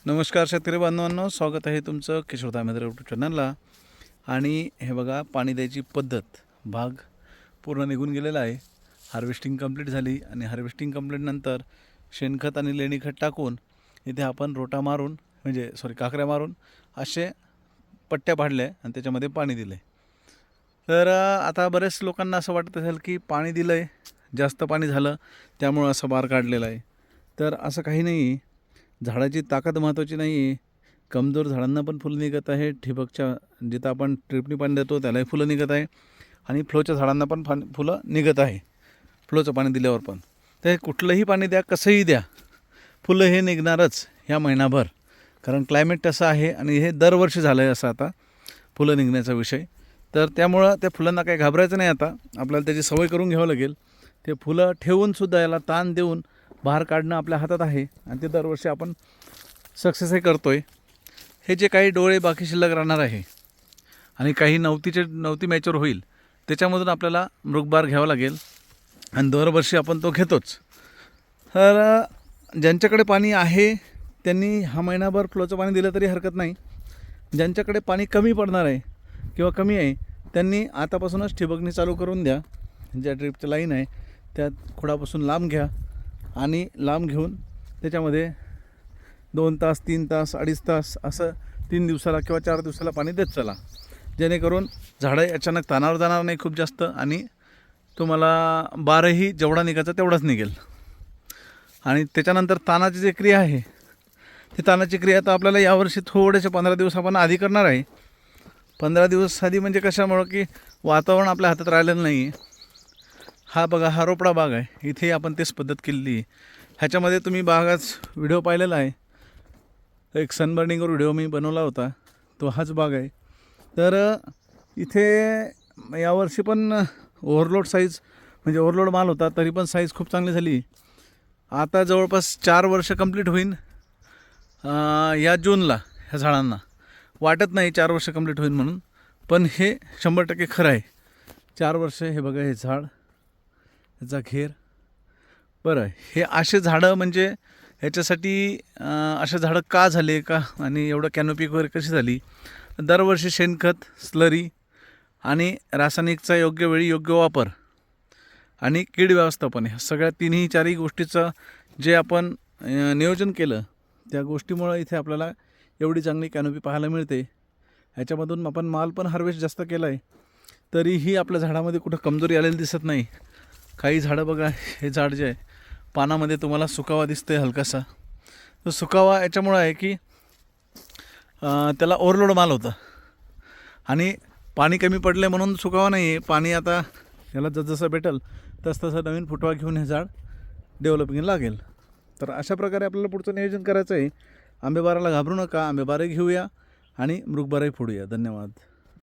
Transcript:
नमस्कार शेतकरी बांधवांनो, स्वागत आहे तुमचं किशोर दामेदर यूट्यूब चॅनलला. आणि हे बघा, पाणी द्यायची पद्धत भाग पूर्ण निघून गेलेला आहे. हार्वेस्टिंग कंप्लीट झाली आणि हार्वेस्टिंग कंप्लीटनंतर शेणखत आणि लेणीखत टाकून इथे आपण रोटा मारून काकऱ्या मारून असे पट्ट्या पाडल्या आणि त्याच्यामध्ये पाणी दिलं आहे. तर आता बरेच लोकांना असं वाटत असेल की पाणी दिलं आहे, जास्त पाणी झालं त्यामुळं असं बार काढलेला आहे. तर असं काही नाही. झाडाची ताकद महत्त्वाची नाही आहे. कमजोर झाडांना पण फुलं निघत आहे. ठिबकच्या जिथं आपण ट्रिपनी पाणी देतो त्यालाही फुलं निघत आहे आणि फ्लोच्या झाडांना पण फुलं निघत आहे फ्लोचं पाणी दिल्यावर पण. तर कुठलंही पाणी द्या, कसंही द्या, फुलं हे निघणारच ह्या महिनाभर. कारण क्लायमेट तसं आहे आणि हे दरवर्षी झालं आहे असं आता फुलं निघण्याचा विषय. तर त्यामुळं त्या फुलांना काही घाबरायचं नाही. आता आपल्याला त्याची सवय करून घ्यावं लागेल. ते फुलं ठेवूनसुद्धा याला ताण देऊन बाहेर काढणं आपल्या हातात आहे आणि ते दरवर्षी आपण सक्सेसही करतो आहे. हे जे काही डोळे बाकी शिल्लक राहणार आहे आणि काही नवती मॅच्युअर होईल त्याच्यामधून आपल्याला मृगबार घ्यावा लागेल आणि दरवर्षी आपण तो घेतोच. तर ज्यांच्याकडे पाणी आहे त्यांनी हा महिनाभर फ्लोचं पाणी दिलं तरी हरकत नाही. ज्यांच्याकडे पाणी कमी पडणार आहे किंवा कमी आहे त्यांनी आतापासूनच ठिबकणी चालू करून द्या. ज्या ड्रिपच्या लाईन आहे त्या खोडापासून लांब घ्या आणि लांब घेऊन त्याच्यामध्ये 2 तास 3 तास 2.5 तास असं 3 दिवसाला किंवा 4 दिवसाला पाणी देत चला, जेणेकरून झाडं अचानक ताणावर जाणार नाही खूप जास्त आणि तुम्हाला बारही जेवढा निघायचा तेवढाच निघेल. आणि त्याच्यानंतर ताणाची जी क्रिया आहे ती ताणाची क्रिया तर आपल्याला यावर्षी थोडेसे 15 दिवस आपण आधी करणार आहे. 15 दिवस आधी म्हणजे कशामुळं की वातावरण आपल्या हातात राहिलेलं नाही आहे. हा बघा, हा रोपडा बाग आहे. इथे आपण तेच पद्धत केलेली आहे. ह्याच्यामध्ये तुम्ही बागाच व्हिडिओ पाहिलेला आहे. एक सनबर्निंगवर व्हिडिओ मी बनवला होता, तो हाच बाग आहे. तर इथे यावर्षी पण ओव्हरलोड साईज म्हणजे ओव्हरलोड माल होता, तरी पण साईज खूप चांगली झाली. आता जवळपास 4 वर्ष कंप्लीट होईल या जूनला. ह्या झाडांना वाटत नाही 4 वर्ष कंप्लीट होईल म्हणून, पण हे 100% खरं आहे. 4 वर्ष. हे बघा, हे झाड, ह्याचा घेर. बरं, हे असे झाडं म्हणजे ह्याच्यासाठी असे झाडं का झाले का आणि एवढं कॅनोपी वगैरे कशी झाली. दरवर्षी शेणखत, स्लरी आणि रासायनिकचा योग्य वेळी योग्य वापर आणि कीड व्यवस्थापन, ह्या सगळ्या 3-4 गोष्टीचं जे आपण नियोजन केलं त्या गोष्टीमुळं इथे आपल्याला एवढी चांगली कॅनोपी पाहायला मिळते. ह्याच्यामधून आपण माल पण हार्वेस्ट जास्त केला आहे, तरीही आपल्या झाडामध्ये कुठं कमजोरी आलेली दिसत नाही. काही झाडं बघा, हे झाड जे आहे पानामध्ये तुम्हाला सुकावा दिसतं आहे हलकासा. तो सुकावा याच्यामुळं आहे की त्याला ओव्हरलोड माल होता आणि पाणी कमी पडले म्हणून सुकावा नाही आहे. पाणी आता याला जसं भेटेल तसं नवीन फुटवा घेऊन हे झाड डेव्हलपिंग लागेल. तर अशा प्रकारे आपल्याला पुढचं नियोजन करायचं आहे. आंबेबाराला घाबरू नका, आंबेबारही घेऊया आणि मृगबारही फोडूया. धन्यवाद.